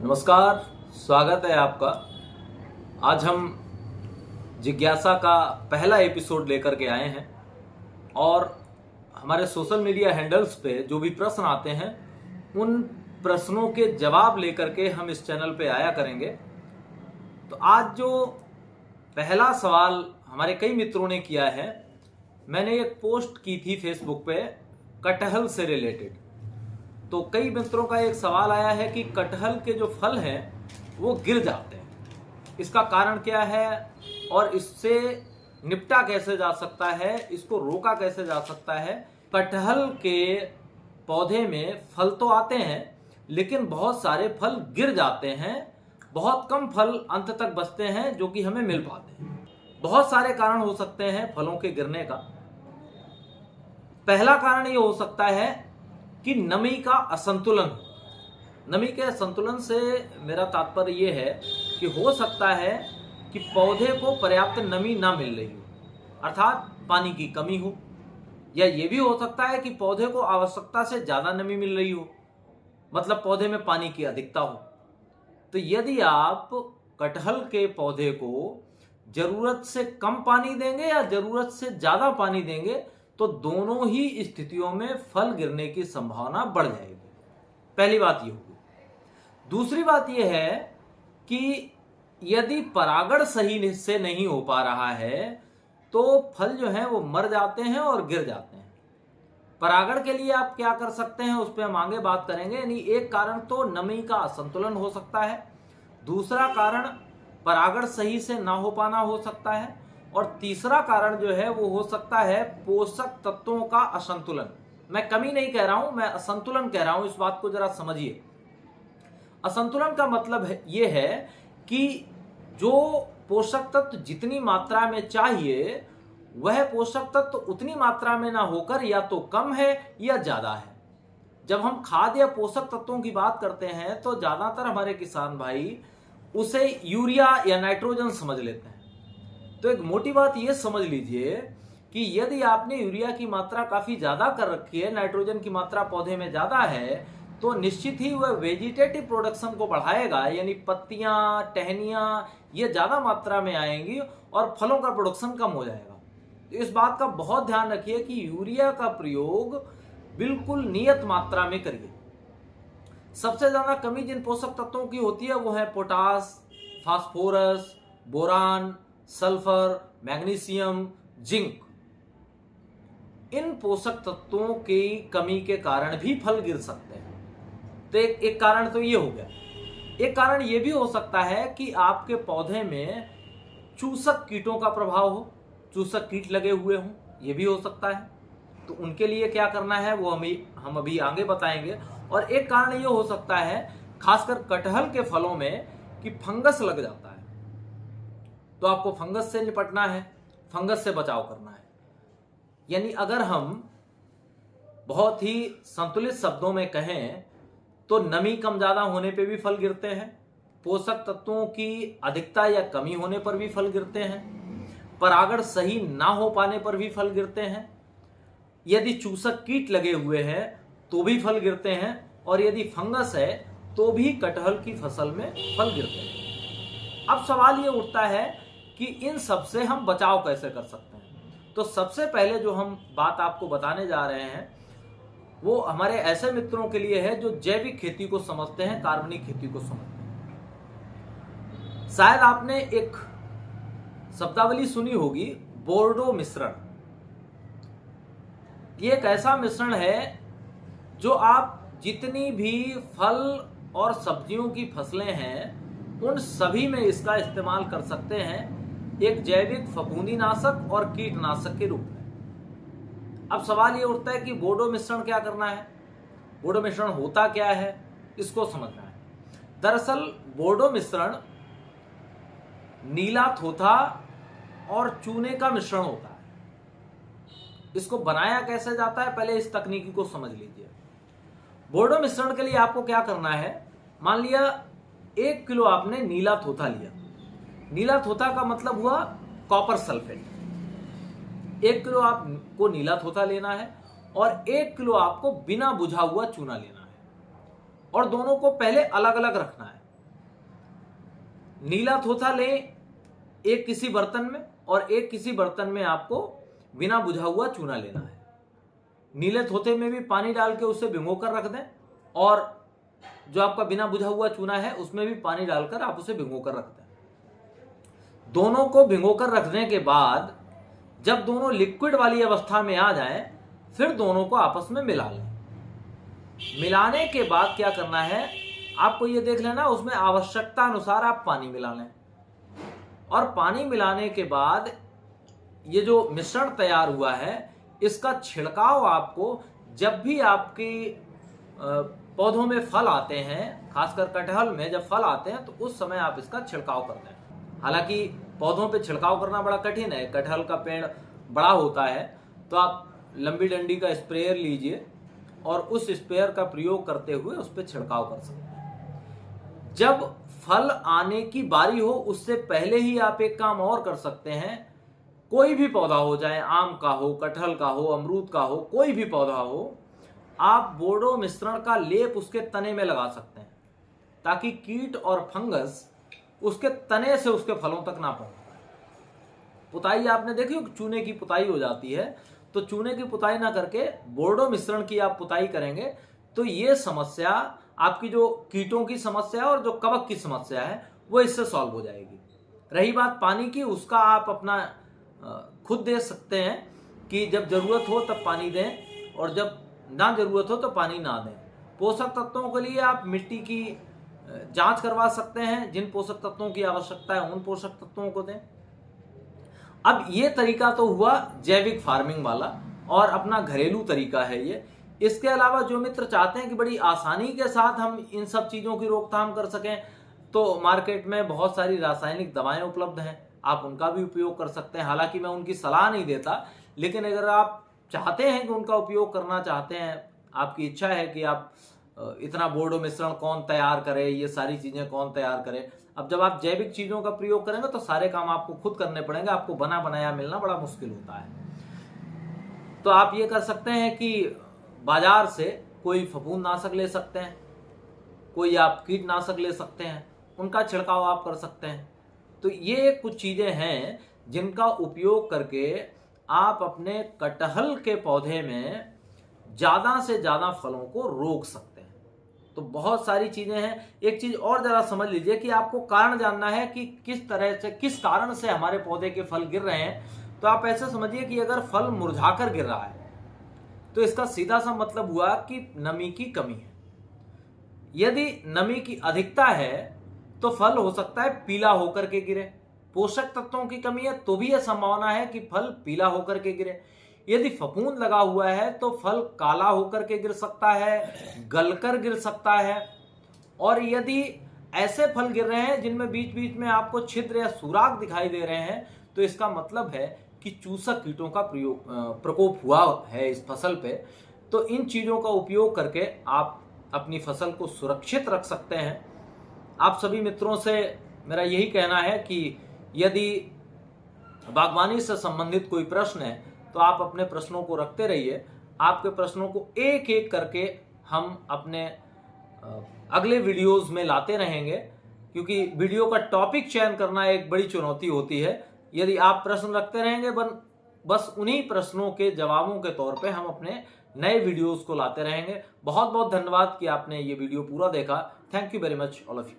नमस्कार, स्वागत है आपका। आज हम जिज्ञासा का पहला एपिसोड लेकर के आए हैं और हमारे सोशल मीडिया हैंडल्स पे जो भी प्रश्न आते हैं उन प्रश्नों के जवाब लेकर के हम इस चैनल पे आया करेंगे। तो आज जो पहला सवाल हमारे कई मित्रों ने किया है, मैंने एक पोस्ट की थी फेसबुक पे कटहल से रिलेटेड। तो कई मित्रों का एक सवाल आया है कि कटहल के जो फल हैं वो गिर जाते हैं, इसका कारण क्या है और इससे निपटा कैसे जा सकता है, इसको रोका कैसे जा सकता है। कटहल के पौधे में फल तो आते हैं लेकिन बहुत सारे फल गिर जाते हैं, बहुत कम फल अंत तक बचते हैं जो कि हमें मिल पाते हैं। बहुत सारे कारण हो सकते हैं फलों के गिरने का। पहला कारण ये हो सकता है कि नमी का असंतुलन। नमी के असंतुलन से मेरा तात्पर्य ये है कि हो सकता है कि पौधे को पर्याप्त नमी ना मिल रही हो, अर्थात पानी की कमी हो, या ये भी हो सकता है कि पौधे को आवश्यकता से ज्यादा नमी मिल रही हो, मतलब पौधे में पानी की अधिकता हो। तो यदि आप कटहल के पौधे को जरूरत से कम पानी देंगे या जरूरत से ज्यादा पानी देंगे तो दोनों ही स्थितियों में फल गिरने की संभावना बढ़ जाएगी। पहली बात ये होगी। दूसरी बात ये है कि यदि परागण सही से नहीं हो पा रहा है तो फल जो है वो मर जाते हैं और गिर जाते हैं। परागण के लिए आप क्या कर सकते हैं उस पर हम आगे बात करेंगे। यानी एक कारण तो नमी का असंतुलन हो सकता है, दूसरा कारण परागण सही से ना हो पाना हो सकता है, और तीसरा कारण जो है वो हो सकता है पोषक तत्वों का असंतुलन। मैं कमी नहीं कह रहा हूं, मैं असंतुलन कह रहा हूं, इस बात को जरा समझिए। असंतुलन का मतलब ये है कि जो पोषक तत्व जितनी मात्रा में चाहिए वह पोषक तत्व उतनी मात्रा में ना होकर या तो कम है या ज्यादा है। जब हम खाद या पोषक तत्वों की बात करते हैं तो ज्यादातर हमारे किसान भाई उसे यूरिया या नाइट्रोजन समझ लेते हैं। तो एक मोटी बात यह समझ लीजिए कि यदि आपने यूरिया की मात्रा काफी ज्यादा कर रखी है, नाइट्रोजन की मात्रा पौधे में ज्यादा है, तो निश्चित ही वह वेजिटेटिव प्रोडक्शन को बढ़ाएगा, यानी पत्तियां, टहनियां ये ज्यादा मात्रा में आएंगी और फलों का प्रोडक्शन कम हो जाएगा। तो इस बात का बहुत ध्यान रखिए कि यूरिया का प्रयोग बिल्कुल नियत मात्रा में करिए। सबसे ज्यादा कमी जिन पोषक तत्वों की होती है वो है potash, phosphorus, boron, sulphur, magnesium, zinc. इन पोषक तत्वों की कमी के कारण भी फल गिर सकते हैं। तो एक कारण तो ये हो गया। एक कारण ये भी हो सकता है कि आपके पौधे में चूसक कीटों का प्रभाव हो, चूसक कीट लगे हुए हों, ये भी हो सकता है। तो उनके लिए क्या करना है वो हम अभी आगे बताएंगे। और एक कारण ये हो सकता है खासकर कटहल के फलों में कि फंगस लग जाता है। तो आपको फंगस से निपटना है, फंगस से बचाव करना है। यानी अगर हम बहुत ही संतुलित शब्दों में कहें तो नमी कम ज्यादा होने पे भी फल गिरते हैं, पोषक तत्वों की अधिकता या कमी होने पर भी फल गिरते हैं, परागण सही ना हो पाने पर भी फल गिरते हैं, यदि चूसक कीट लगे हुए हैं तो भी फल गिरते हैं, और यदि फंगस है तो भी कटहल की फसल में फल गिरते हैं। अब सवाल ये उठता है कि इन सब से हम बचाव कैसे कर सकते हैं। तो सबसे पहले जो हम बात आपको बताने जा रहे हैं वो हमारे ऐसे मित्रों के लिए है जो जैविक खेती को समझते हैं, कार्बनिक खेती को समझते हैं। शायद आपने एक शब्दावली सुनी होगी, बोर्डो मिश्रण। ये एक ऐसा मिश्रण है जो आप जितनी भी फल और सब्जियों की फसलें हैं उन सभी में इसका इस्तेमाल कर सकते हैं, एक जैविक फफूंदीनाशक और कीटनाशक के रूप में। अब सवाल ये उठता है कि बोर्डो मिश्रण क्या करना है, बोर्डो मिश्रण होता क्या है, इसको समझना है। दरअसल बोर्डो मिश्रण नीला थोथा और चूने का मिश्रण होता है। इसको बनाया कैसे जाता है पहले इस तकनीकी को समझ लीजिए। बोर्डो मिश्रण के लिए आपको क्या करना है, मान लिया 1 किलो आपने नीला थोथा लिया। नीला थोथा का मतलब हुआ कॉपर सल्फेट। 1 किलो आपको नीला थोथा लेना है और 1 किलो आपको बिना बुझा हुआ चूना लेना है, और दोनों को पहले अलग अलग रखना है। नीला थोथा लें एक किसी बर्तन में, और एक किसी बर्तन में आपको बिना बुझा हुआ चूना लेना है। नीले थोथे में भी पानी डाल के उसे भिगो कर रख दें, और जो आपका बिना बुझा हुआ चूना है उसमें भी पानी डालकर आप उसे भिगो कर रख दें। दोनों को भिगो कर रखने के बाद जब दोनों लिक्विड वाली अवस्था में आ जाएं, फिर दोनों को आपस में मिला लें। मिलाने के बाद क्या करना है, आपको ये देख लेना उसमें आवश्यकता अनुसार आप पानी मिला लें। और पानी मिलाने के बाद ये जो मिश्रण तैयार हुआ है इसका छिड़काव आपको जब भी आपकी पौधों में फल आते हैं, खासकर कटहल में जब फल आते हैं, तो उस समय आप इसका छिड़काव करते हैं। हालांकि पौधों पे छिड़काव करना बड़ा कठिन है, कटहल का पेड़ बड़ा होता है, तो आप लंबी डंडी का स्प्रेयर लीजिए और उस स्प्रेयर का प्रयोग करते हुए उस पर छिड़काव कर सकते हैं। जब फल आने की बारी हो उससे पहले ही आप एक काम और कर सकते हैं। कोई भी पौधा हो, चाहे आम का हो, कटहल का हो, अमरूद का हो, कोई भी पौधा हो, आप बोर्डो मिश्रण का लेप उसके तने में लगा सकते हैं, ताकि कीट और फंगस उसके तने से उसके फलों तक ना पहुंच पाए। पुताई आपने देखी हो, चूने की पुताई हो जाती है, तो चूने की पुताई ना करके बोर्डो मिश्रण की आप पुताई करेंगे तो ये समस्या, आपकी जो कीटों की समस्या और जो कवक की समस्या है वो इससे सॉल्व हो जाएगी। रही बात पानी की, उसका आप अपना खुद दे सकते हैं कि जब जरूरत हो तब पानी दें और जब ना जरूरत हो तो पानी ना दें। पोषक तत्वों के लिए आप मिट्टी की जांच करवा सकते हैं, जिन पोषक तत्वों की आवश्यकता है उन पोषक तत्वों को दें। अब ये तरीका तो हुआ जैविक फार्मिंग वाला और अपना घरेलू तरीका है ये। इसके अलावा जो मित्र चाहते हैं कि बड़ी आसानी के साथ हम इन सब चीजों की रोकथाम कर सकें, तो मार्केट में बहुत सारी रासायनिक दवाएं उपलब्ध हैं, आप उनका भी उपयोग कर सकते हैं। हालांकि मैं उनकी सलाह नहीं देता, लेकिन अगर आप चाहते हैं कि उनका उपयोग करना चाहते हैं, आपकी इच्छा है कि आप इतना बोर्डो मिश्रण कौन तैयार करे, ये सारी चीजें कौन तैयार करे। अब जब आप जैविक चीजों का प्रयोग करेंगे तो सारे काम आपको खुद करने पड़ेंगे, आपको बना बनाया मिलना बड़ा मुश्किल होता है। तो आप ये कर सकते हैं कि बाजार से कोई फफूंदनाशक ले सकते हैं, कोई आप कीटनाशक ले सकते हैं, उनका छिड़काव आप कर सकते हैं। तो ये कुछ चीजें हैं जिनका उपयोग करके आप अपने कटहल के पौधे में ज्यादा से ज्यादा फलों को रोक सकते हैं। तो बहुत सारी चीजें हैं। एक चीज और जरा समझ लीजिए कि आपको कारण जानना है कि किस तरह से, किस कारण से हमारे पौधे के फल गिर रहे हैं। तो आप ऐसे समझिए कि अगर फल मुरझाकर गिर रहा है तो इसका सीधा सा मतलब हुआ कि नमी की कमी है। यदि नमी की अधिकता है तो फल हो सकता है पीला होकर के गिरे। पोषक तत्वों की कमी है तो भी यह संभावना है कि फल पीला होकर के गिरे। यदि फफूंद लगा हुआ है तो फल काला होकर के गिर सकता है, गलकर गिर सकता है। और यदि ऐसे फल गिर रहे हैं जिनमें बीच बीच में आपको छिद्र या सुराग दिखाई दे रहे हैं, तो इसका मतलब है कि चूसक कीटों का प्रकोप हुआ है इस फसल पे। तो इन चीजों का उपयोग करके आप अपनी फसल को सुरक्षित रख सकते हैं। आप सभी मित्रों से मेरा यही कहना है कि यदि बागवानी से संबंधित कोई प्रश्न है तो आप अपने प्रश्नों को रखते रहिए। आपके प्रश्नों को एक एक करके हम अपने अगले वीडियोस में लाते रहेंगे, क्योंकि वीडियो का टॉपिक चयन करना एक बड़ी चुनौती होती है। यदि आप प्रश्न रखते रहेंगे बस उन्हीं प्रश्नों के जवाबों के तौर पे हम अपने नए वीडियोस को लाते रहेंगे। बहुत बहुत धन्यवाद कि आपने ये वीडियो पूरा देखा। Thank you very much all of you.